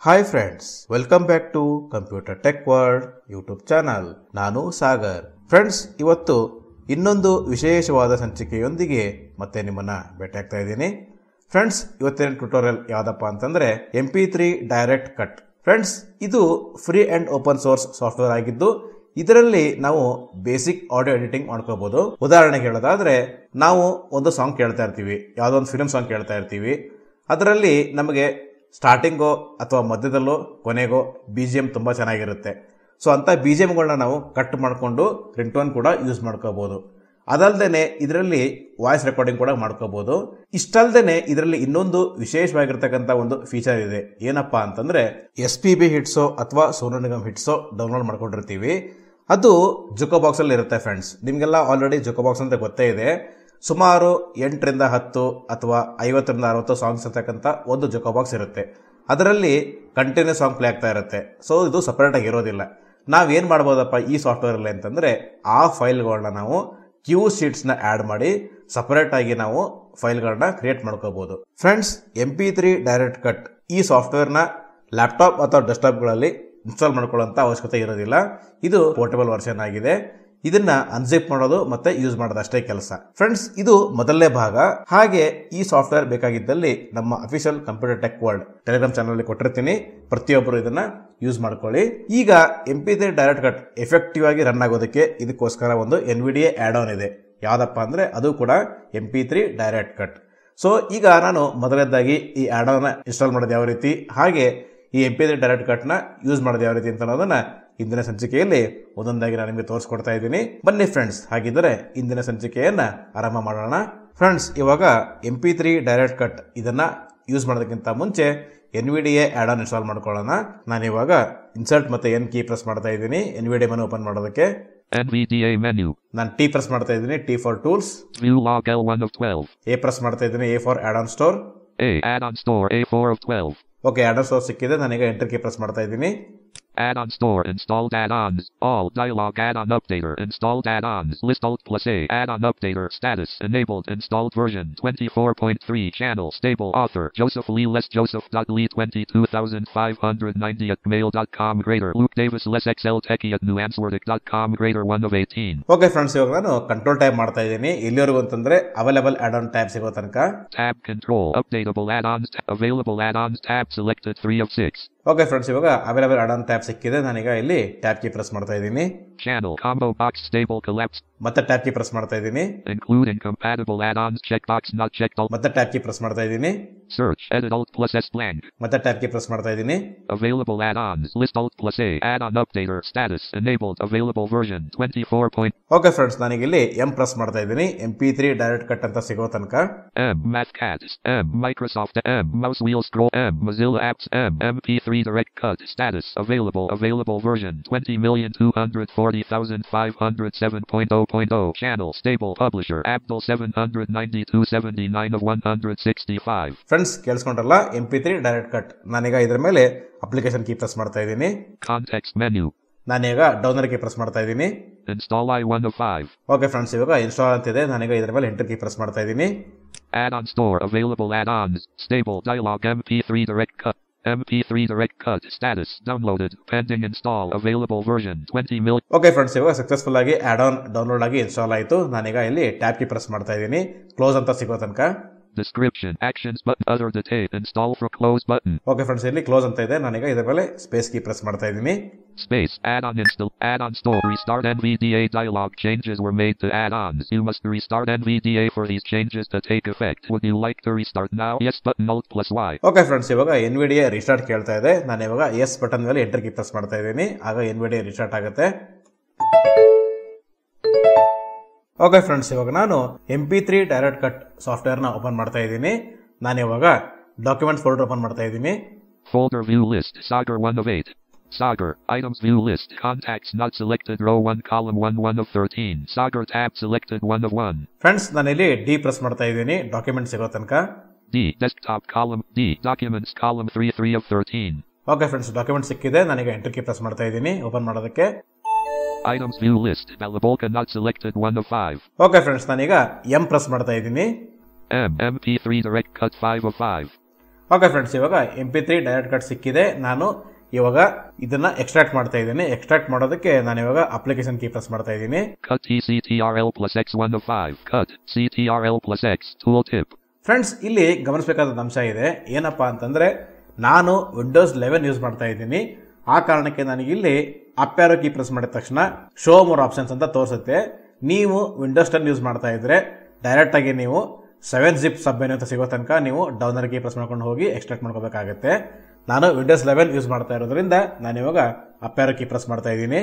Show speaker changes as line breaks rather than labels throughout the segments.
Hi friends, welcome back to computer tech world YouTube channel. ನಾನು Sagar. Friends, ಇವತ್ತು ಇನ್ನೊಂದು ವಿಶೇಷವಾದ ಸಂಚಿಕೆಯೊಂದಿಗೆ ಮತ್ತೆ ನಿಮ್ಮನ್ನ ಭೇಟಿಯಾಗ್ತಾ ಇದ್ದೀನಿ. ಫ್ರೆಂಡ್ಸ್, ಇವತ್ತಿನ ಟ್ಯುಟೋರಿಯಲ್ ಯಾವ್ದಪ್ಪ ಅಂತಂದ್ರೆ MP3 ಡೈರೆಕ್ಟ್ ಕಟ್. ಫ್ರೆಂಡ್ಸ್, ಇದು free and open source software ಆಗಿದ್ದು ಇದರಲ್ಲಿ ನಾವು ಬೇಸಿಕ್ ಆಡಿಯೋ ಎಡಿಟಿಂಗ್ ಮಾಡ್ಕೋಬಹುದು. ಉದಾಹರಣೆಗೆ ಹೇಳೋದಾದ್ರೆ, ನಾವು ಒಂದು ಸಾಂಗ್ ಕೇಳ್ತಾ ಇರ್ತೀವಿ, ಯಾವುದೋ ಒಂದು ಫಿಲ್ಮ್ ಸಾಂಗ್ ಕೇಳ್ತಾ ಇರ್ತೀವಿ. ಅದರಲ್ಲಿ ನಮಗೆ ಸ್ಟಾರ್ಟಿಂಗೋ ಅಥವಾ ಮಧ್ಯದಲ್ಲೋ ಕೊನೆಗೋ BGM ತುಂಬಾ ಚೆನ್ನಾಗಿರುತ್ತೆ. ಸೊ ಅಂತ BGMಗಳನ್ನ ನಾವು ಕಟ್ ಮಾಡಿಕೊಂಡು ರಿಂಗ್ಟೋನ್ ಕೂಡ ಯೂಸ್ ಮಾಡ್ಕೋಬಹುದು. ಅದಲ್ದೇನೆ ಇದರಲ್ಲಿ ವಾಯ್ಸ್ ರೆಕಾರ್ಡಿಂಗ್ ಕೂಡ ಮಾಡ್ಕೋಬಹುದು. ಇಷ್ಟಲ್ದೇನೆ ಇದರಲ್ಲಿ ಇನ್ನೊಂದು ವಿಶೇಷವಾಗಿರ್ತಕ್ಕಂಥ ಒಂದು ಫೀಚರ್ ಇದೆ. ಏನಪ್ಪಾ ಅಂತಂದ್ರೆ, SPB ಹಿಟ್ಸೋ ಅಥವಾ ಸೋನು ನಿಗಮ್ ಹಿಟ್ಸೋ ಡೌನ್ಲೋಡ್ ಮಾಡ್ಕೊಂಡಿರ್ತೀವಿ, ಅದು ಜುಕೋ ಬಾಕ್ಸ್ ಅಲ್ಲಿ ಇರುತ್ತೆ. ಫ್ರೆಂಡ್ಸ್, ನಿಮ್ಗೆಲ್ಲ ಆಲ್ರೆಡಿ ಜುಕೋ ಬಾಕ್ಸ್ ಅಂತ ಗೊತ್ತೇ ಇದೆ. ಸುಮಾರು 8 ರಿಂದ 10 ಅಥವಾ 50 ರಿಂದ 60 ಸಾಂಗ್ಸ್ ಇರ್ತಕ್ಕಂಥ ಒಂದು ಜುಕೋ ಬಾಕ್ಸ್ ಇರುತ್ತೆ. ಅದರಲ್ಲಿ ಕಂಟಿನ್ಯೂ ಸಾಂಗ್ ಪ್ಲೇ ಆಗ್ತಾ ಇರುತ್ತೆ. ಸೊ ಇದು ಸಪರೇಟ್ ಆಗಿ ಇರೋದಿಲ್ಲ. ನಾವೇನ್ ಮಾಡ್ಬೋದಪ್ಪ ಈ ಸಾಫ್ಟ್ವೇರ್ ಅಲ್ಲಿ ಅಂತಂದ್ರೆ, ಆ ಫೈಲ್ಗಳನ್ನ ನಾವು ಕ್ಯೂ ಶೀಟ್ಸ್ ನ ಆಡ್ ಮಾಡಿ ಸಪರೇಟ್ ಆಗಿ ನಾವು ಫೈಲ್ಗಳನ್ನ ಕ್ರಿಯೇಟ್ ಮಾಡ್ಕೋಬಹುದು. ಫ್ರೆಂಡ್ಸ್, MP3 ಡೈರೆಕ್ಟ್ ಕಟ್ ಈ ಸಾಫ್ಟ್ವೇರ್ ನ ಲ್ಯಾಪ್ಟಾಪ್ ಅಥವಾ ಡೆಸ್ಕ್ಟಾಪ್ ಗಳಲ್ಲಿ ಇನ್ಸ್ಟಾಲ್ ಮಾಡ್ಕೊಳ್ಳುವಂತ ಅವಶ್ಯಕತೆ ಇರೋದಿಲ್ಲ. ಇದು ಪೋರ್ಟಬಲ್ ವರ್ಷನ್ ಆಗಿದೆ. ಇದನ್ನ ಅನ್ಜಿಪ್ ಮಾಡೋದು ಮತ್ತೆ ಯೂಸ್ ಮಾಡೋದು ಅಷ್ಟೇ ಕೆಲಸ. ಫ್ರೆಂಡ್ಸ್, ಇದು ಮೊದಲನೇ ಭಾಗ. ಹಾಗೆ ಈ ಸಾಫ್ಟ್ವೇರ್ ಬೇಕಾಗಿದ್ದಲ್ಲಿ ನಮ್ಮ official computer tech world Telegram channel ಅಲ್ಲಿ ಕೊಟ್ಟಿರ್ತೀನಿ. ಪ್ರತಿಯೊಬ್ಬರು ಇದನ್ನ ಯೂಸ್ ಮಾಡ್ಕೊಳ್ಳಿ. ಈಗ MP3 ಡೈರೆಕ್ಟ್ ಕಟ್ ಎಫೆಕ್ಟಿವ್ ಆಗಿ ರನ್ ಆಗೋದಕ್ಕೆ ಇದಕ್ಕೋಸ್ಕರ ಒಂದು NVDA ಆಡ್ ಆನ್ ಇದೆ. ಯಾವ್ದಪ್ಪ ಅಂದ್ರೆ ಅದು ಕೂಡ MP3 ಡೈರೆಕ್ಟ್ ಕಟ್. ಸೊ ಈಗ ನಾನು ಮೊದಲನೇದಾಗಿ ಈ ಆಡ್ ಆನ್ ಇನ್ಸ್ಟಾಲ್ ಮಾಡೋದು ಯಾವ ರೀತಿ, ಹಾಗೆ ಈ MP3 ಡೈರೆಕ್ಟ್ ಕಟ್ ನ ಯೂಸ್ ಮಾಡೋದು ಯಾವ ರೀತಿ ಅಂತ ಅನ್ನೋದನ್ನ ಇಂದಿನ ಸಂಚಿಕೆಯಲ್ಲಿ ಒಂದೊಂದಾಗಿ ನಾನು ನಿಮಗೆ ತೋರಿಸ್ಕೊಡ್ತಾ ಇದ್ದೀನಿ. ಬನ್ನಿ ಫ್ರೆಂಡ್ಸ್, ಹಾಗಿದ್ರೆ ಇಂದಿನ ಸಂಚಿಕೆಯನ್ನ ಆರಂಭ ಮಾಡೋಣ. ಫ್ರೆಂಡ್ಸ್, ಇವಾಗ MP3 ಡೈರೆಕ್ಟ್ ಕಟ್ ಇದನ್ನ ಯೂಸ್ ಮಾಡೋದಕ್ಕಿಂತ ಮುಂಚೆ NVDA ಆಡ್ ಆನ್ ಇನ್ಸ್ಟಾಲ್ ಮಾಡ್ಕೊಳ್ಳೋಣ. ನಾನು ಇವಾಗ ಇನ್ಸರ್ಟ್ ಮತ್ತೆ N ಕೀ ಪ್ರೆಸ್ ಮಾಡ್ತಾ ಇದ್ದೀನಿ NVDA ಮೆನು ಓಪನ್ ಮಾಡೋದಕ್ಕೆ.
NVDA menu.
ನಾನು T ಪ್ರೆಸ್ ಮಾಡ್ತಾ ಇದ್ದೀನಿ, T for tools.
View log L1 of 12.
A press ಮಾಡ್ತಾ ಇದ್ದೀನಿ, A for add on store.
Add on store A4 of 12.
Okay, add on store ಸಿಕ್ಕಿದೆ. ನಾನೀಗ ಎಂಟರ್ ಕೀ ಪ್ರೆಸ್ ಮಾಡ್ತಾ ಇದ್ದೀನಿ.
Add-on store installed add-ons. All dialog add-on updater installed add-ons. List Alt plus A. Add-on updater status enabled. Installed version 24.3. Channel stable. Author Joseph Lee Less Joseph.Lee 22590 at mail.com. Grader Luke Davis Less XL Techie at nuancewordic.com. Grader 1 of 18.
Okay friends, ಇವಾಗ ನಾನು control tab ಮಾಡ್ತಾ ಇದ್ದೀನಿ. ಇಲ್ಲಿವರೆಗೂ ಅಂತಂದ್ರೆ available add on tab ಸಿಗೋ ತನಕ.
Tab control updatable add-ons. Available add-ons tab selected 3 of 6.
Okay friends, ಇವಾಗ available add on tab ಸಿಕ್ಕಿದೆ. ನಾನೀಗ ಇಲ್ಲಿ ಟ್ಯಾಬ್ ಕೀ ಪ್ರೆಸ್ ಮಾಡ್ತಾ ಇದ್ದೀನಿ.
Channel combo box stable collapse.
ಮತ್ತೆ ಟ್ಯಾಬ್ ಕೀ ಪ್ರೆಸ್ ಮಾಡ್ತಾ ಇದ್ದೀನಿ.
Include incompatible add-ons checkbox not checked.
ಮತ್ತೆ ಟ್ಯಾಬ್ ಕೀ ಪ್ರೆಸ್ ಮಾಡ್ತಾ ಇದ್ದೀನಿ.
Search edit Alt plus S blank.
ಮತ್ತೆ ಟ್ಯಾಬ್ ಕೀ ಪ್ರೆಸ್ ಮಾಡ್ತಾ ಇದ್ದೀನಿ.
Available add-ons list Alt plus A. Add-on updater status enabled. Available version 24.
Okay friends, ನಾನೀಗ ಇಲ್ಲಿ M press ಮಾಡ್ತಾ ಇದ್ದೀನಿ. MP3 ಡೈರೆಕ್ಟ್ ಕಟ್ ಅಂತ ಸಿಗೋ ತನಕ.
M Mathcat M Microsoft M mouse wheel scroll M Mozilla apps M MP3 direct cut status available version 20,240,507.0.0. Channel stable publisher Abdul 79279 of 165.
Friends, ಕೇಳಿಸ್ಕೊಂಡ್ರಲ್ಲ, MP3 direct cut. ನಾನೀಗ ಇದ್ರ ಮೇಲೆ application key press ಮಾಡ್ತಾ ಇದ್ದೀನಿ.
Context menu.
ನಾನೀಗ ಡೌನರ್ key press ಮಾಡ್ತಾ ಇದ್ದೀನಿ.
Install I1 of 5.
Okay friends, ಇವಾಗ ಇನ್ಸ್ಟಾಲ್ ಅಂತಿದೆ. ನಾನೀಗ ಇದ್ರ ಮೇಲೆ ಎಂಟರ್ ಕೀ ಪ್ರೆಸ್ ಮಾಡ್ತಾ ಇದ್ದೀನಿ.
Add-on store available add-ons stable dialog MP3 direct cut. MP3 direct cut status downloaded pending install available version 20 million.
Okay friends, ಇವಾಗ ಸಕ್ಸಸ್ಫುಲ್ ಆಗಿ add on download ಆಗಿ ಇನ್ಸ್ಟಾಲ್ ಆಯಿತು. ನಾನೀಗ ಇಲ್ಲಿ ಟ್ಯಾಬ್ ಕೀ ಪ್ರೆಸ್ ಮಾಡ್ತಾ ಇದ್ದೀನಿ, ಕ್ಲೋಸ್ ಅಂತ ಸಿಗೋ ತನಕ.
Description actions button other detail install for close button.
Okay friends, ಇಲ್ಲಿ ಕ್ಲೋಸ್ ಅಂತ ಇದೆ. ನಾನೀಗ ಇದರ ಮೇಲೆ ಸ್ಪೇಸ್ ಕೀ ಪ್ರೆಸ್ ಮಾಡ್ತಾ ಇದ್ದೀನಿ.
Space add-on install add-on store restart NVDA dialog changes were made to add-ons. You must restart NVDA for these changes to take effect. Would you like to restart now? Yes button Alt plus Y.
Okay friends, ಇವಾಗ NVDA restart ಕೇಳ್ತಾ ಇದೆ. ನಾನು ಇವಾಗ S button ಮೇಲೆ enter key press ಮಾಡ್ತಾ ಇದ್ದೀನಿ. ಆಗ NVDA restart ಆಗುತ್ತೆ. ಓಕೆ ಫ್ರೆಂಡ್ಸ್, ಇವಾಗ ನಾನು MP3 ಡೈರೆಕ್ಟ್ ಕಟ್ ಸಾಫ್ಟ್ವೇರ್ ನ ಓಪನ್ ಮಾಡ್ತಾ ಇದ್ದೀನಿ. ನಾನು ಇವಾಗ ಡಾಕ್ಯುಮೆಂಟ್ ಫೋಲ್ಡರ್ ಓಪನ್ ಮಾಡ್ತಾ ಇದ್ದೀನಿ.
Folder view list Sagar 1 of 8. Sagar items view list contacts not selected row 1 column 1 of 13. Sagar tab selected 1 of 1.
Friends, ನಾನು ಇಲ್ಲಿ ಡಿ ಪ್ರೆಸ್ ಮಾಡ್ತಾ ಇದ್ದೀನಿ ಡಾಕ್ಯುಮೆಂಟ್ ಸಿಗೋ ತನಕ.
D desktop column D documents column 3 of 13.
Okay friends, document ಸಿಕ್ಕಿದೆ. ನಾನೀಗ enter key press ಮಾಡ್ತಾ ಇದ್ದೀನಿ ಓಪನ್ ಮಾಡೋದಕ್ಕೆ.
Items view list Balabolka not selected 1 of 5.
Okay friends, ನಾನೀಗ M ಪ್ರೆಸ್ ಮಾಡ್ತಾ ಇದ್ದೀನಿ.
MP3 direct cut 5 of 5.
Okay friends, ಇವಾಗ MP3 direct cut ಸಿಕ್ಕಿದೆ. ನಾನು ಇವಾಗ ಇದನ್ನ ಎಕ್ಸ್ಟ್ರಾಕ್ಟ್ ಮಾಡ್ತಾ ಇದ್ದೀನಿ. ಎಕ್ಸ್ಟ್ರಾಕ್ಟ್ ಮಾಡೋದಕ್ಕೆ ನಾನು ಇವಾಗ ಅಪ್ಲಿಕೇಶನ್ ಕೀ ಪ್ರೆಸ್ ಮಾಡ್ತಾ ಇದ್ದೀನಿ.
Cut TCTRL plus X 1 of 5. Cut CTRL plus X tooltip.
Friends, ಇಲ್ಲಿ ಗಮನಿಸಬೇಕಾದ ಅಂಶ ಇದೆ. ಏನಪ್ಪಾ ಅಂತಂದ್ರೆ ನಾನು ವಿಂಡೋಸ್ 11 ಯೂಸ್ ಮಾಡ್ತಾ ಇದ್ದೀನಿ. ಆ ಕಾರಣಕ್ಕೆ ನನಗೆ ಇಲ್ಲಿ ಅಪ್ ಆರೋ ಕೀ ಪ್ರೆಸ್ ಮಾಡಿದ ತಕ್ಷಣ ಶೋ ಮೋರ್ ಆಪ್ಷನ್ಸ್ ಅಂತ ತೋರಿಸುತ್ತೆ. ನೀವು ವಿಂಡೋಸ್ 10 ಯೂಸ್ ಮಾಡ್ತಾ ಇದ್ರೆ ಡೈರೆಕ್ಟ್ ಆಗಿ ನೀವು 7-zip ಸಬ್ ಮೆನು ಅಂತ ಸಿಗೋ ತನಕ ನೀವು ಡೌನ್ ಆರೋ ಕೀ ಪ್ರೆಸ್ ಮಾಡ್ಕೊಂಡು ಹೋಗಿ ಎಕ್ಸ್ಟ್ರಾಕ್ಟ್ ಮಾಡ್ಕೋಬೇಕಾಗುತ್ತೆ. ನಾನು ವಿಂಡೋಸ್ 11 ಯೂಸ್ ಮಾಡ್ತಾ ಇರೋದ್ರಿಂದ ನಾನು ಇವಾಗ ಅಪ್ ಆರೋ ಕೀ ಪ್ರೆಸ್ ಮಾಡ್ತಾ ಇದ್ದೀನಿ.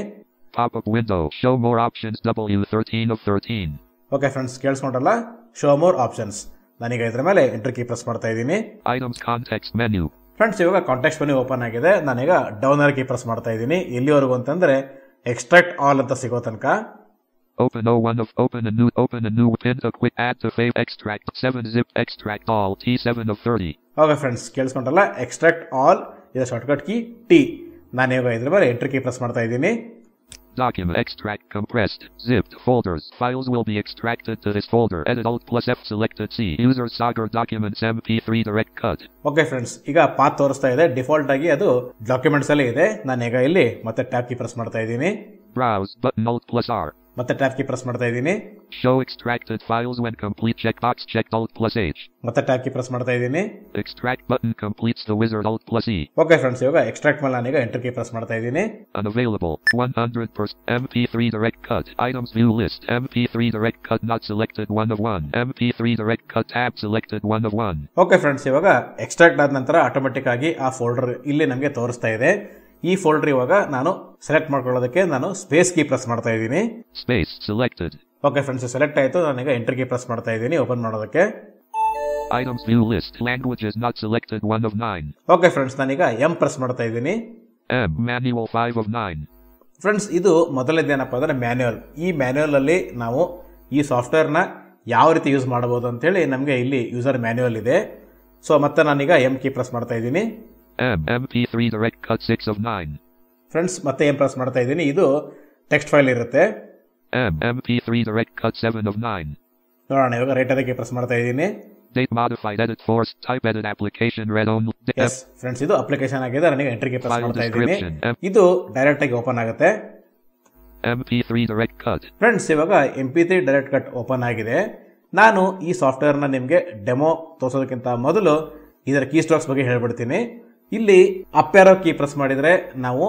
Pop-up window. Show more options. W13 of 13.
Okay friends, ಕೇಳಿಸ್ಕೊಂಡ್ರಲ್ಲ, ಶೋ ಮೋರ್ ಆಪ್ಷನ್ಸ್. ನಾನೀಗ ಇದ್ರ ಮೇಲೆ ಎಂಟರ್ ಕೀ ಪ್ರೆಸ್ ಮಾಡ್ತಾ ಇದ್ದೀನಿ.
Items context menu.
ಫ್ರೆಂಡ್ಸ್, ಇವಾಗ ಕಾಂಟೆಕ್ಸ್ಟ್ ಮೆನು ಓಪನ್ ಆಗಿದೆ. ನಾನೀಗ ಡೌನ್ ಆರೋ ಕೀ ಪ್ರೆಸ್ ಮಾಡ್ತಾ ಇದ್ದೀನಿ. ಎಲ್ಲಿವರೆಗೂ ಅಂತಂದ್ರೆ ಎಕ್ಸ್ಟ್ರಾಕ್ಟ್ ಆಲ್ ಅಂತ ಸಿಗೋ ತನಕ.
Open a new pin to quick add to fave extract 7-zip extract all T7 of 30.
Okay friends, ಕೇಳಿಸ್ಕೊಂಡ್ರಲ್ಲ, ಎಕ್ಸ್ಟ್ರಾಕ್ಟ್ ಆಲ್ ಇದರ ಶಾರ್ಟ್ಕಟ್ ಕೀ T. ನಾನು ಇವಾಗ ಇದ್ರ ಮೇಲೆ ಎಂಟರ್ ಕೀ ಪ್ರೆಸ್ ಮಾಡ್ತಾ ಇದ್ದೀನಿ.
Document extract compressed zipped folders. Files will be extracted to this folder. Edit Alt plus F selected C. User Sagar documents MP3 direct cut.
Okay friends, ಈಗ path ತೋರಿಸ್ತಾ ಇದೆ. Default ಆಗಿ ಅದು documents ಅಲ್ಲಿ ಇದೆ. ನಾನು ಈಗ ಇಲ್ಲಿ ಮತ್ತೆ ಟ್ಯಾಬ್ ಕೀ ಪ್ರೆಸ್ ಮಾಡ್ತಾ ಇದ್ದೀನಿ.
Browse button Alt plus R.
ಮತ್ತೆ ಟ್ಯಾಬ್ ಕೀ ಪ್ರೆಸ್ ಮಾಡ್ತಾ ಇದ್ದೀನಿ.
Show extracted files when complete checkbox checked Alt plus H.
ಮತ್ತೆ ಟ್ಯಾಬ್ ಕೀ ಪ್ರೆಸ್ ಮಾಡ್ತಾ ಇದ್ದೀನಿ.
Extract button completes the wizard Alt plus E.
Okay friends, ಇವಾಗ extract ಮೇಲೆ ನಾನೀಗ enter key press ಮಾಡ್ತಾ ಇದ್ದೀನಿ.
Unavailable 100% MP3 direct cut. Items view list. MP3 direct cut not selected 1 of 1. MP3 direct cut tab selected 1 of 1.
Okay friends, ಇವಾಗ extract ಆದ ನಂತರ automatic ಆಗಿ ಆ ಫೋಲ್ಡರ್ ಇಲ್ಲಿ ನಮಗೆ ತೋರಿಸ್ತಾ ಇದೆ. ಈ ಫೋಲ್ಡರ್ ಇವಾಗ ನಾನು ಸೆಲೆಕ್ಟ್ ಮಾಡ್ಕೊಳ್ಳೋದಕ್ಕೆ ನಾನು ಸ್ಪೇಸ್ ಕೀ ಪ್ರೆಸ್ ಮಾಡ್ತಾ ಇದ್ದೀನಿ.
Space selected.
Okay friends, select ಆಯಿತು. ನಾನೀಗ ಎಂಟರ್ ಕೀ ಪ್ರೆಸ್ ಮಾಡ್ತಾ ಇದ್ದೀನಿ ಓಪನ್ ಮಾಡೋದಕ್ಕೆ.
Items view list. Languages not selected 1 of 9.
Okay friends, ನಾನೀಗ M ಪ್ರೆಸ್ ಮಾಡ್ತಾ ಇದ್ದೀನಿ.
M manual 5 of 9.
ಫ್ರೆಂಡ್ಸ್, ಇದು ಮೊದಲನೇದೇನಪ್ಪ ಅಂದರೆ ಮ್ಯಾನ್ಯುವಲ್. ಈ ಮ್ಯಾನ್ಯುವಲ್ ಅಲ್ಲಿ ನಾವು ಈ ಸಾಫ್ಟ್ವೇರ್ನ ಯಾವ ರೀತಿ ಯೂಸ್ ಮಾಡಬಹುದು ಅಂತೇಳಿ ನಮಗೆ ಇಲ್ಲಿ ಯೂಸರ್ ಮ್ಯಾನ್ಯುವಲ್ ಇದೆ. ಸೊ ಮತ್ತೆ ನಾನೀಗ M ಕೀ ಪ್ರೆಸ್ ಮಾಡ್ತಾ ಇದ್ದೀನಿ.
MP3 direct cut 6 of 9.
Friends, ಮತ್ತೆ M ಪ್ರೆಸ್ ಮಾಡ್ತಾ ಇದ್ದೀನಿ. ಇದು ಟೆಕ್ಸ್ಟ್ ಫೈಲ್ ಇರುತ್ತೆ.
MP3 direct cut 7 of 9.
ನೋಡೋಣ, ಇವಾಗ ರೈಟ್ ಅದಕ್ಕೆ ಪ್ರೆಸ್ ಮಾಡ್ತಾ ಇದ್ದೀನಿ.
Date modified edit force type edit application read only.
S friends, ಇದು ಅಪ್ಲಿಕೇಶನ್ ಆಗಿದೆ. ನನಗೆ ಎಂಟರ್ ಕೀ ಪ್ರೆಸ್ ಮಾಡ್ತಾ ಇದ್ದೀನಿ. ಇದು ಡೈರೆಕ್ಟ್ ಆಗಿ ಓಪನ್ ಆಗುತ್ತೆ.
MP3 direct cut.
ಫ್ರೆಂಡ್ಸ್, ಇವಾಗ MP3 ಡೈರೆಕ್ಟ್ ಕಟ್ ಓಪನ್ ಆಗಿದೆ. ನಾನು ಈ ಸಾಫ್ಟ್ವೇರ್ನ ನಿಮಗೆ ಡೆಮೋ ತೋರಿಸೋದಕ್ಕಿಂತ ಮೊದಲು ಇದರ ಕೀ ಸ್ಟ್ರೋಕ್ಸ್ ಬಗ್ಗೆ ಹೇಳ್ಬಿಡ್ತೀನಿ. ಇಲ್ಲಿ ಅಪ್ ಆರೋ ಕೀ ಪ್ರೆಸ್ ಮಾಡಿದ್ರೆ ನಾವು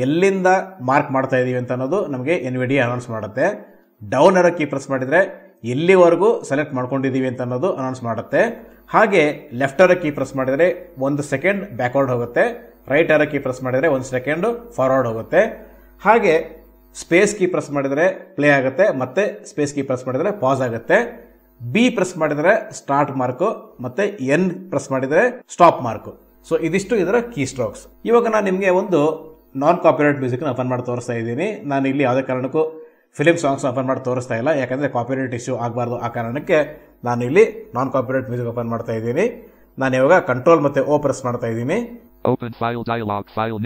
ಎಲ್ಲಿಂದ ಮಾರ್ಕ್ ಮಾಡ್ತಾ ಇದೀವಿ ಅಂತ ಅನ್ನೋದು ನಮಗೆ NVIDIA ಅನೌನ್ಸ್ ಮಾಡುತ್ತೆ. ಡೌನ್ ಆರೋ ಕೀ ಪ್ರೆಸ್ ಮಾಡಿದ್ರೆ ಎಲ್ಲಿವರೆಗೂ ಸೆಲೆಕ್ಟ್ ಮಾಡ್ಕೊಂಡಿದೀವಿ ಅಂತ ಅನ್ನೋದು ಅನೌನ್ಸ್ ಮಾಡುತ್ತೆ. ಹಾಗೆ ಲೆಫ್ಟ್ ಆರೋ ಕೀ ಪ್ರೆಸ್ ಮಾಡಿದ್ರೆ 1 ಸೆಕೆಂಡ್ ಬ್ಯಾಕ್ವರ್ಡ್ ಹೋಗುತ್ತೆ. ರೈಟ್ ಆರೋ ಕೀ ಪ್ರೆಸ್ ಮಾಡಿದ್ರೆ 1 ಸೆಕೆಂಡ್ ಫಾರ್ವರ್ಡ್ ಹೋಗುತ್ತೆ. ಹಾಗೆ ಸ್ಪೇಸ್ ಕೀ ಪ್ರೆಸ್ ಮಾಡಿದ್ರೆ ಪ್ಲೇ ಆಗುತ್ತೆ, ಮತ್ತೆ ಸ್ಪೇಸ್ ಕೀ ಪ್ರೆಸ್ ಮಾಡಿದ್ರೆ ಪಾಸ್ ಆಗುತ್ತೆ. B ಪ್ರೆಸ್ ಮಾಡಿದ್ರೆ ಸ್ಟಾರ್ಟ್ ಮಾರ್ಕ್, ಮತ್ತೆ N ಪ್ರೆಸ್ ಮಾಡಿದ್ರೆ ಸ್ಟಾಪ್ ಮಾರ್ಕ್. ಸೊ ಇದಿಷ್ಟು ಇದರ ಕೀ ಸ್ಟ್ರೋಕ್ಸ್. ಇವಾಗ ನಾನು ನಿಮಗೆ ಒಂದು ನಾನ್ ಕಾಪಿರೈಟ್ ಮ್ಯೂಸಿಕ್ ಓಪನ್ ಮಾಡಿ ತೋರಿಸ್ತಾ ಇದ್ದೀನಿ. ನಾನು ಇಲ್ಲಿ ಯಾವುದೇ ಕಾರಣಕ್ಕೂ ಫಿಲಿಮ್ ಸಾಂಗ್ಸ್ ಓಪನ್ ಮಾಡಿ ತೋರಿಸ್ತಾ ಇಲ್ಲ, ಯಾಕಂದ್ರೆ ಕಾಪಿರೈಟ್ ಇಶ್ಯೂ ಆಗಬಾರ್ದು. ಆ ಕಾರಣಕ್ಕೆ ನಾನು ಇಲ್ಲಿ ನಾನ್ ಕಾಪಿರೈಟ್ ಮ್ಯೂಸಿಕ್ ಓಪನ್ ಮಾಡ್ತಾ ಇದ್ದೀನಿ. ನಾನು ಇವಾಗ ಕಂಟ್ರೋಲ್ ಮತ್ತೆ O ಪ್ರೆಸ್ ಮಾಡ್ತಾ ಇದ್ದೀನಿ.
Open file dialog. File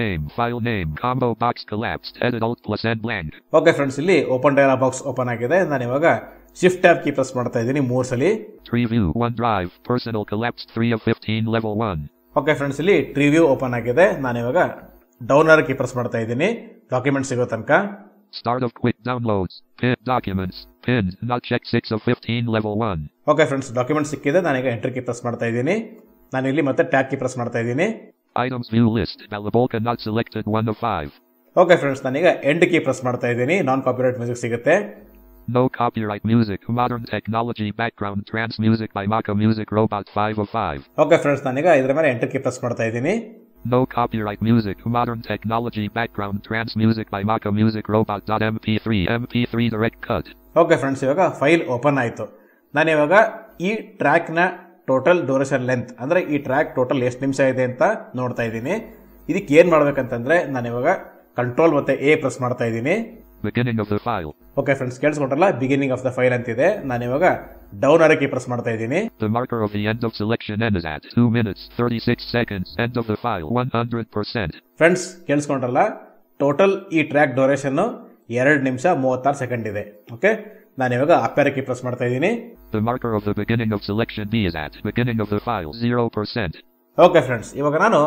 name combo box collapsed. Edit Alt plus N blank.
Okay friends, ಇಲ್ಲಿ ಓಪನ್ ಡೈಲಾಗ್ ಬಾಕ್ಸ್ ಓಪನ್ ಆಗಿದೆ. ನಾನು ಇವಾಗ ಶಿಫ್ಟ್ ಟ್ಯಾಬ್ ಕೀ ಪ್ರೆಸ್ ಮಾಡ್ತಾ ಇದ್ದೀನಿ 3 ಸಲ.
Tree view OneDrive personal collapsed 3 of 15 level 1.
Okay friends, ಇಲ್ಲಿ tree view open ಆಗಿದೆ. ನಾನು ಇವಾಗ ಡೌನ್ ಆರೋ ಕೀ ಪ್ರೆಸ್ ಮಾಡ್ತಾ ಇದ್ದೀನಿ ಡಾಕ್ಯುಮೆಂಟ್ ಸಿಗೋ ತನಕ.
Start of quick downloads. Pinned documents. Pinned not checked 6 of 15 level 1.
Okay friends, document ಸಿಕ್ಕಿದೆ. ನಾನೀಗ ಎಂಟರ್ ಕೀ ಪ್ರೆಸ್ ಮಾಡ್ತಾ ಇದ್ದೀನಿ. ನಾನು ಇಲ್ಲಿ ಮತ್ತೆ ಟ್ಯಾಬ್ ಕೀ ಪ್ರೆಸ್ ಮಾಡ್ತಾ ಇದ್ದೀನಿ.
Items view list. Balabolka not selected 1 of 5.
Okay friends, ನಾನೀಗ ಎಂಡ್ ಕೀ ಪ್ರೆಸ್ ಮಾಡ್ತಾ ಇದ್ದೀನಿ. ನಾನ್ ಕಾಪಿರೈಟ್ ಮ್ಯೂಸಿಕ್ ಸಿಗುತ್ತೆ.
No copyright music. Modern technology background trance music by Maka Music Robot 5 of 5.
Okay friends, ನಾನೀಗ ಇದರ ಮೇಲೆ enter key press ಮಾಡ್ತಾ ಇದ್ದೀನಿ.
No copyright music. Modern technology background trance music by Maka Music Robot.mp3. MP3 direct cut.
Okay friends, ಇವಾಗ file open ಆಯಿತು. ನಾನು ಇವಾಗ ಈ ಟ್ರ್ಯಾಕ್ನ ಟೋಟಲ್ ಡ್ಯೂರೇಷನ್ ಲೆಂತ್, ಅಂದರೆ ಈ ಟ್ರ್ಯಾಕ್ ಟೋಟಲ್ ಎಷ್ಟು ನಿಮಿಷ ಇದೆ ಅಂತ ನೋಡ್ತಾ ಇದ್ದೀನಿ. ಇದಕ್ಕೆ ಏನು ಮಾಡ್ಬೇಕಂತಂದ್ರೆ ನಾನು ಇವಾಗ ಕಂಟ್ರೋಲ್ ಮತ್ತೆ A ಪ್ರೆಸ್ ಮಾಡ್ತಾ ಇದ್ದೀನಿ.
Beginning of the file.
Okay friends, ಕೇಳಿಸ್ಕೊಂಡ್ರಲ್ಲ, ಬಿಗಿನಿಂಗ್ ಆಫ್ ದ ಫೈಲ್ ಅಂತಿದೆ. ನಾನು ಇವಾಗ ಡೌನ್ ಆರೋ ಕೀ ಪ್ರೆಸ್ ಮಾಡ್ತಾ ಇದ್ದೀನಿ.
The marker of the end of selection n is at 2 minutes 36 seconds. End of the file 100%.
Friends, ಕೇಳಿಸ್ಕೊಂಡ್ರಲ್ಲ, total ಈ track duration 2 ನಿಮಿಷ 36 second ಇದೆ. ಓಕೆ, ನಾನು ಇವಾಗ ಅಪ್ ಆರೋ ಕೀ ಪ್ರೆಸ್ ಮಾಡ್ತಾ ಇದ್ದೀನಿ.
The marker of the beginning of selection B is at beginning of the file 0%.
Okay friends, ಇವಾಗ ನಾನು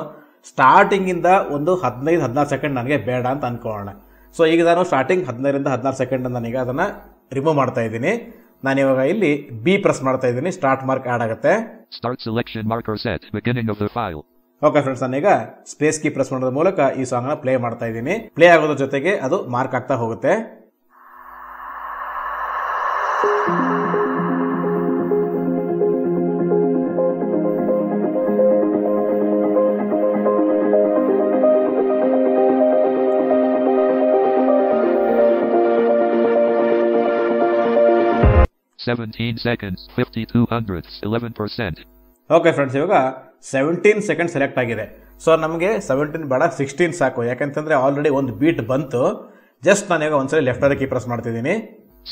ಸ್ಟಾರ್ಟಿಂಗಿಂದ ಒಂದು 15-16 ಸೆಕೆಂಡ್ ನನಗೆ ಬೇಡ ಅಂತ ಅನ್ಕೊಳ್ಳೋಣ. ಸೊ ಈಗ ನಾನು ಸ್ಟಾರ್ಟಿಂಗ್ 15-16 ಸೆಕೆಂಡ್ ನಾನೀಗ ಅದನ್ನು ರಿಮೂವ್ ಮಾಡ್ತಾ ಇದ್ದೀನಿ. ನಾನು ಇವಾಗ ಇಲ್ಲಿ ಬಿ ಪ್ರೆಸ್ ಮಾಡ್ತಾ ಇದ್ದೀನಿ. ಸ್ಟಾರ್ಟ್ ಮಾರ್ಕ್ ಆಡ್ ಆಗುತ್ತೆ.
Start selection marker set. Beginning of the file.
Okay friends, ನಾನೀಗ ಸ್ಪೇಸ್ ಕೀ ಪ್ರೆಸ್ ಮಾಡೋದ್ರ ಮೂಲಕ ಈ ಸಾಂಗ್ನ ಪ್ಲೇ ಮಾಡ್ತಾ ಇದ್ದೀನಿ. ಪ್ಲೇ ಆಗೋದ್ರ ಜೊತೆಗೆ ಅದು ಮಾರ್ಕ್ ಆಗ್ತಾ ಹೋಗುತ್ತೆ.
seconds, 52 hundredths, 11%.
ಓಕೆ ಫ್ರೆಂಡ್ಸ್, ಇವಾಗ 17 ಸೆಕೆಂಡ್ ಸೆಲೆಕ್ಟ್ ಆಗಿದೆ. ಸೊ ನಮಗೆ 17 ಬೇಡ, 16 ಸಾಕು. ಯಾಕಂತಂದ್ರೆ ಆಲ್ರೆಡಿ ಒಂದು ಬೀಟ್ ಬಂತು. ಜಸ್ಟ್ ನಾನೀಗ ಒಂದ್ಸಲ ಲೆಫ್ಟ್ ಕೀ ಪ್ರೆಸ್ ಮಾಡ್ತಿದ್ದೀನಿ.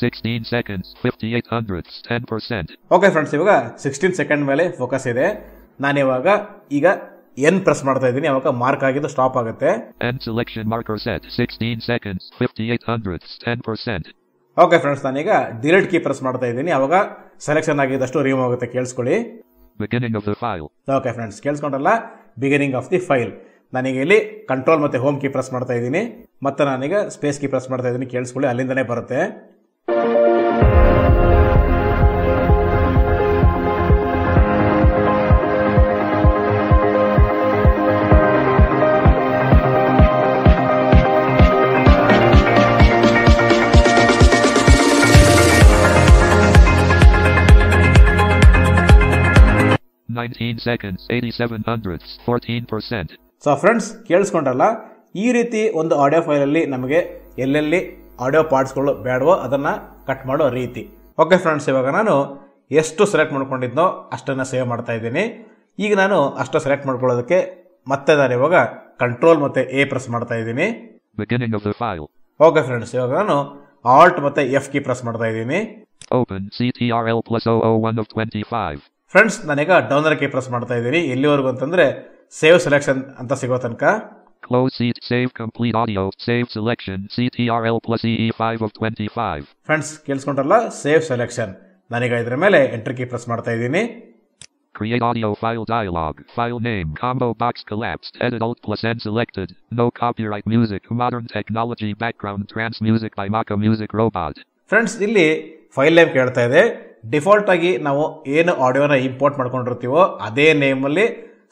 16 seconds, 58 hundredths, 10%.
ಓಕೆ ಫ್ರೆಂಡ್ಸ್, ಇವಾಗ 16 ಸೆಕೆಂಡ್ ಮೇಲೆ ಫೋಕಸ್ ಇದೆ. ನಾನಿವಾಗ ಈಗ ಎನ್ ಪ್ರೆಸ್ ಮಾಡ್ತಾ ಇದ್ದೀನಿ. ಅವಾಗ ಮಾರ್ಕ್ ಆಗಿದ್ದು ಸ್ಟಾಪ್ ಆಗುತ್ತೆ.
End selection marker set. 16 seconds, 58 hundredths, 10%.
Okay friends, ನಾನೀಗ ಡಿಲೀಟ್ ಕೀ ಪ್ರೆಸ್ ಮಾಡ್ತಾ ಇದ್ದೀನಿ. ಅವಾಗ ಸೆಲೆಕ್ಷನ್ ಆಗಿದ್ದಷ್ಟು ರಿಮೂವ್ ಆಗುತ್ತೆ. ಕೇಳಿಸ್ಕೊಳ್ಳಿ.
Beginning of the file.
Okay friends, ಕೇಳಿಸ್ಕೊಂಡಲ್ಲ, ಬಿಗಿನಿಂಗ್ ಆಫ್ ದಿ ಫೈಲ್. ನಾನೀಗ ಇಲ್ಲಿ ಕಂಟ್ರೋಲ್ ಮತ್ತೆ ಹೋಮ್ ಕೀ ಪ್ರೆಸ್ ಮಾಡ್ತಾ ಇದ್ದೀನಿ. ಮತ್ತೆ ನಾನೀಗ ಸ್ಪೇಸ್ ಕೀ ಪ್ರೆಸ್ ಮಾಡ್ತಾ ಇದ್ದೀನಿ. ಕೇಳಿಸ್ಕೊಳ್ಳಿ, ಅಲ್ಲಿಂದನೇ ಬರುತ್ತೆ.
seconds, 87 hundredths, 14%.
ಸೊ ಫ್ರೆಂಡ್ಸ್, ಕೇಳಿಸ್ಕೊಂಡ್ರಲ್ಲ, ಈ ರೀತಿ ಒಂದು ಆಡಿಯೋ ಫೈಲಲ್ಲಿ ನಮಗೆ ಎಲ್ಲೆಲ್ಲಿ ಆಡಿಯೋ ಪಾರ್ಟ್ಸ್ಗಳು ಬೇಡವೋ ಅದನ್ನು ಕಟ್ ಮಾಡೋ ರೀತಿ. ಓಕೆ ಫ್ರೆಂಡ್ಸ್, ಇವಾಗ ನಾನು ಎಷ್ಟು ಸೆಲೆಕ್ಟ್ ಮಾಡ್ಕೊಂಡಿದ್ನೋ ಅಷ್ಟನ್ನು ಸೇವ್ ಮಾಡ್ತಾ ಇದ್ದೀನಿ. ಈಗ ನಾನು ಅಷ್ಟು ಸೆಲೆಕ್ಟ್ ಮಾಡ್ಕೊಳ್ಳೋದಕ್ಕೆ ಮತ್ತೆ ನಾನು ಇವಾಗ ಕಂಟ್ರೋಲ್ ಮತ್ತೆ ಎ ಪ್ರೆಸ್ ಮಾಡ್ತಾ ಇದ್ದೀನಿ.
Beginning of the file.
Okay friends, ಇವಾಗ ನಾನು ಆಲ್ಟ್ ಮತ್ತೆ ಎಫ್ ಕೀ ಪ್ರೆಸ್ ಮಾಡ್ತಾ ಇದ್ದೀನಿ.
Open CTRL plus 001 of 25.
Friends, ನಾನೀಗ ಡೌನ್ ಕೀ ಪ್ರೆಸ್ ಮಾಡ್ತಾ ಇದ್ದೀನಿ. ಎಲ್ಲಿವರೆಗೂ ಅಂತಂದ್ರೆ ಸೇವ್ ಸೆಲೆಕ್ಷನ್ ಅಂತ ಸಿಗೋ ತನಕ.
Close seat, save complete audio, save selection, CTRL plus EE5 of 25.
Friends, ಕೇಳಿಸ್ಕೊಂಡ್ರಲ್ಲ, ಸೇವ್ ಸೆಲೆಕ್ಷನ್. ನಾನೀಗ ಇದ್ರ ಮೇಲೆ ಎಂಟರ್ ಕೀ ಪ್ರೆಸ್ ಮಾಡ್ತಾ ಇದ್ದೀನಿ.
Create audio file dialog. File name, combo box collapsed. Edit Alt plus N selected. No copyright music. Modern technology background trance music by Maka Music Robot.
Friends, ಇಲ್ಲಿ file name ಕೇಳ್ತಾ ಇದೆ. Default ಆಗಿ ನಾವು ಏನು ಆಡಿಯೋನ import ಮಾಡ್ಕೊಂಡಿರ್ತೀವೋ ಅದೇ ನೇಮಲ್ಲಿ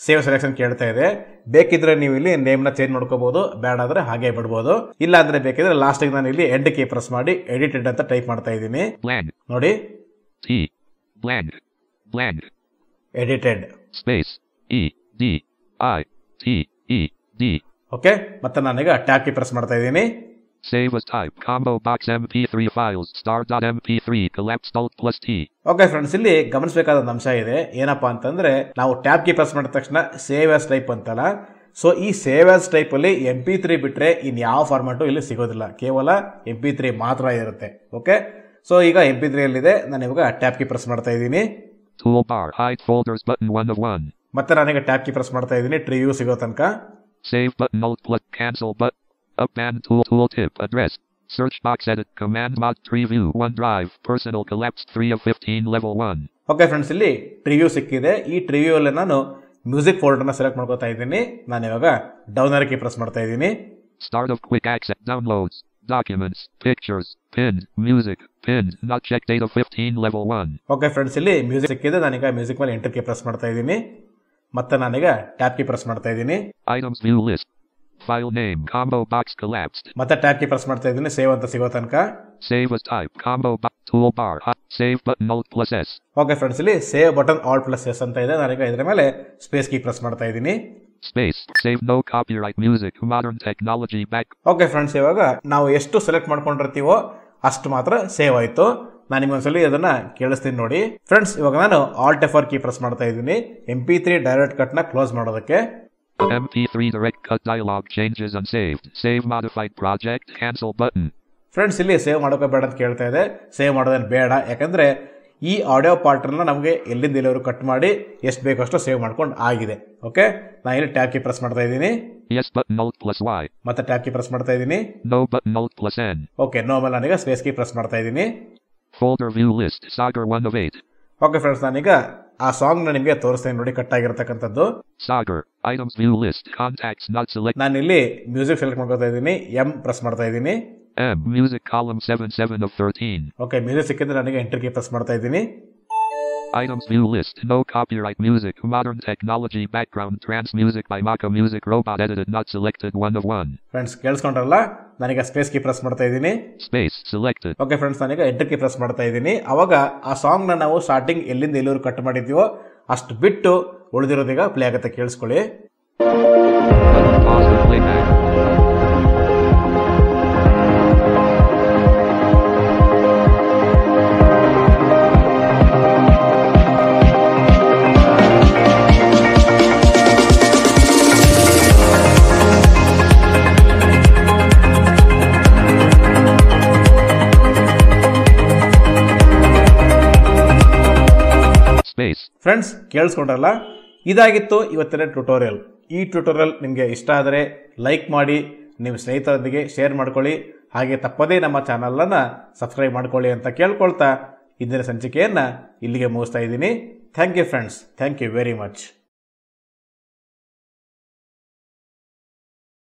save selection ಕೇಳ್ತಾ ಇದೆ. ಬೇಕಿದ್ರೆ ನೀವು ಇಲ್ಲಿ ನೇಮ್ನ ಚೇಂಜ್ ಮಾಡ್ಕೋಬಹುದು, ಬೇಡ ಆದ್ರೆ ಹಾಗೆ ಬಿಡ್ಬೋದು. ಇಲ್ಲ ಅಂದ್ರೆ ಬೇಕಿದ್ರೆ ಲಾಸ್ಟ್ ನಾನು ಇಲ್ಲಿ ಎಂಡ್ ಕೀ ಪ್ರೆಸ್ ಮಾಡಿ ಎಡಿಟೆಡ್ ಅಂತ ಟೈಪ್ ಮಾಡ್ತಾ ಇದ್ದೀನಿ. ನೋಡಿ, ಎಡಿಟೆಡ್
ಸ್ಪೇಸ್ EDITED.
ಓಕೆ, ಮತ್ತೆ ನಾನೀಗ ಟ್ಯಾಬ್ ಕೀ ಪ್ರೆಸ್ ಮಾಡ್ತಾ ಇದ್ದೀನಿ.
Save as type, combo box MP3 files, star.mp3, collapsed Alt plus T.
Okay friends, ಇಲ್ಲಿ ಗಮನಿಸಬೇಕಾದ ಅಂಶ ಇದೆ. ಏನಪ್ಪಾ ಅಂತಂದ್ರೆ, ನಾವು ಟ್ಯಾಬ್ ಕೀ ಪ್ರೆಸ್ ಮಾಡಿದ ತಕ್ಷಣ ಸೇವ್ ಆಸ್ ಟೈಪ್ ಅಂತಲ್ಲ. ಸೊ ಈ ಸೇವ್ ಆಸ್ ಟೈಪ್ ಅಲ್ಲಿ MP3 ಬಿಟ್ರೆ ಇನ್ ಯಾವ ಫಾರ್ಮ್ಯಾಟು ಇಲ್ಲಿ ಸಿಗೋದಿಲ್ಲ. ಕೇವಲ MP3 ಮಾತ್ರ ಇರುತ್ತೆ. ಓಕೆ, ಸೊ ಈಗ MP3 ಅಲ್ಲಿದೆ. ನಾನು ಇವಾಗ ಟ್ಯಾಬ್ ಕೀ ಪ್ರೆಸ್ ಮಾಡ್ತಾ ಇದ್ದೀನಿ.
Toolbar, hide folders button 1 of 1.
ಮತ್ತೆ ನಾನೀಗ ಟ್ಯಾಬ್ ಕೀ ಪ್ರೆಸ್ ಮಾಡ್ತಾ ಇದ್ದೀನಿ ಟ್ರೀ ವ್ಯೂ ಸಿಗೋ ತನಕ.
Save button, Alt plus cancel button. Up band tooltip address. Search box edit command mod tree view OneDrive personal collapsed 3 of 15 level 1.
Okay friends, ಇಲ್ಲಿ tree view ಸಿಕ್ಕಿದೆ. ಈ tree view ಅಲ್ಲಿ ನಾನು music ಫೋಲ್ಡರ್ನ select ಮಾಡ್ಕೊತಾ ಇದ್ದೀನಿ. ನಾನು ಇವಾಗ ಡೌನ್ ಕೀ ಪ್ರೆಸ್ ಮಾಡ್ತಾ ಇದ್ದೀನಿ.
Start of quick access downloads documents pictures pinned music pinned not check date of 15 level 1.
Okay friends, ಇಲ್ಲಿ ಮ್ಯೂಸಿಕ್ ಸಿಕ್ಕಿದೆ. ನಾನೀಗ ಮ್ಯೂಸಿಕ್ ಮೇಲೆ ಎಂಟರ್ ಕೀ ಪ್ರೆಸ್ ಮಾಡ್ತಾ ಇದ್ದೀನಿ. ಮತ್ತೆ ನಾನೀಗ ಟ್ಯಾಬ್ ಕೀ ಪ್ರೆಸ್ ಮಾಡ್ತಾ ಇದ್ದೀನಿ.
Items view list. File name, combo box collapsed.
ಮತ್ತೆ ಟ್ಯಾಬ್ ಕೀ ಪ್ರೆಸ್ ಮಾಡ್ತಾ ಇದ್ದೀನಿ. ಸೇವ್ ಅಂತ ಸಿಗೋ ತನಕ.
Save as type, combo box toolbar, save button Alt plus S.
Okay friends, ಇಲ್ಲಿ save button Alt plus S ಅಂತ ಇದೆ. ನಾನೀಗ ಇದರ ಮೇಲೆ ಸ್ಪೇಸ್ ಕೀ ಪ್ರೆಸ್ ಮಾಡ್ತಾ ಇದ್ದೀನಿ.
Space, save no copyright music, modern technology back.
Okay friends, ಇವಾಗ ನಾವು ಎಷ್ಟು ಸೆಲೆಕ್ಟ್ ಮಾಡ್ಕೊಂಡಿರ್ತೀವೋ ಅಷ್ಟು ಮಾತ್ರ ಸೇವ್ ಆಯ್ತು. ನಾನು ನಿಮ್ಗೊಂದ್ಸಲಿ ಅದನ್ನ ಕೇಳಿಸ್ತೀನಿ ನೋಡಿ. ಫ್ರೆಂಡ್ಸ್, ಇವಾಗ ನಾನು Alt F4 ಕೀ ಪ್ರೆಸ್ ಮಾಡ್ತಾ ಇದ್ದೀನಿ. MP3 ಡೈರೆಕ್ಟ್ ಕಟ್ ನ ಕ್ಲೋಸ್ ಮಾಡೋದಕ್ಕೆ.
MP3 direct cut dialog changes unsaved. Save modified project, cancel button.
Friends, ಇಲ್ಲಿ ಸೇವ್ ಮಾಡೋಕೆ ಬೇಡ ಅಂತ ಕೇಳ್ತಾ ಇದೆ. ಸೇವ್ ಮಾಡೋದೇನು ಬೇಡ, ಯಾಕಂದ್ರೆ ಈ ಆಡಿಯೋ ಪಾರ್ಟ್ನ ನಮಗೆ ಎಲ್ಲಿಂದ ಇಲ್ಲಿವರೆಗೂ ಕಟ್ ಮಾಡಿ ಎಷ್ಟು ಬೇಕೋ ಅಷ್ಟು ಸೇವ್ ಮಾಡ್ಕೊಂಡು ಆಗಿದೆ. ಓಕೆ, ನಾನು ಇಲ್ಲಿ ಟ್ಯಾಬ್ ಕೀ ಪ್ರೆಸ್ ಮಾಡ್ತಾ ಇದ್ದೀನಿ.
Yes button Alt plus Y.
ಮತ್ತೆ ಟ್ಯಾಬ್ ಕೀ ಪ್ರೆಸ್ ಮಾಡ್ತಾ ಇದ್ದೀನಿ.
No button Alt plus N.
Okay, no ಮೇಲೆ ನಾನೀಗ ಸ್ಪೇಸ್ ಕೀ ಪ್ರೆಸ್ ಮಾಡ್ತಾ ಇದ್ದೀನಿ.
Folder view list, Sagar 1 of 8.
Okay friends, ನಾನೀಗ ಆ ಸಾಂಗ್ ನ ನಿಮಗೆ ತೋರಿಸ್ತೇನೆ ನೋಡಿ, cut ಆಗಿರತಕ್ಕಂಥದ್ದು.
Sagar, items view list, contacts not select.
ನಾನು ಇಲ್ಲಿ ಮ್ಯೂಸಿಕ್ ಸೆಲೆಕ್ಟ್ ಮಾಡ್ಕೊತಾ ಇದ್ದೀನಿ, ಎಂ ಪ್ರೆಸ್ ಮಾಡ್ತಾ ಇದ್ದೀನಿ.
M, music column 7 of 13.
Okay, music ಸಿಕ್ಕಿದ್ರೆ ನನಗೆ ಎಂಟರ್ ಕೀ ಪ್ರೆಸ್ ಮಾಡ್ತಾ ಇದ್ದೀನಿ.
Items view list, no copyright music, modern technology, background trance music by Maka Music, robot edited, not selected, 1 of 1.
Friends ಕೇಳಿಸ್ಕೊಂಡ್ರಲ್ಲ, ನಾನೀಗ space key press ಮಾಡ್ತಾ ಇದ್ದೀನಿ.
Space selected.
Okay friends, ನಾನೀಗ enter key press ಮಾಡ್ತಾ ಇದ್ದೀನಿ. ಅವಾಗ ಆ ಸಾಂಗ್ ನ ನಾವು ಸ್ಟಾರ್ಟಿಂಗ್ ಎಲ್ಲಿಂದ ಎಲ್ಲರೂ ಕಟ್ ಮಾಡಿದ್ದೀವೋ ಅಷ್ಟು ಬಿಟ್ಟು ಉಳಿದಿರೋದೀಗ ಪ್ಲೇ ಆಗುತ್ತೆ, ಕೇಳಿಸ್ಕೊಳ್ಳಿ.
Pause for playback.
ಫ್ರೆಂಡ್ಸ್ ಕೇಳಿಸ್ಕೊಂಡ್ರಲ್ಲ, ಇದಾಗಿತ್ತು ಇವತ್ತಿನ ಟ್ಯುಟೋರಿಯಲ್. ಈ ಟ್ಯುಟೋರಿಯಲ್ ನಿಮಗೆ ಇಷ್ಟ ಆದರೆ ಲೈಕ್ ಮಾಡಿ, ನಿಮ್ಮ ಸ್ನೇಹಿತರೊಂದಿಗೆ ಶೇರ್ ಮಾಡ್ಕೊಳ್ಳಿ, ಹಾಗೆ ತಪ್ಪದೇ ನಮ್ಮ ಚಾನಲನ್ನು ಸಬ್ಸ್ಕ್ರೈಬ್ ಮಾಡ್ಕೊಳ್ಳಿ ಅಂತ ಕೇಳ್ಕೊಳ್ತಾ ಇಂದಿನ ಸಂಚಿಕೆಯನ್ನು ಇಲ್ಲಿಗೆ ಮುಗಿಸ್ತಾ ಇದ್ದೀನಿ. Thank you friends, thank you very much.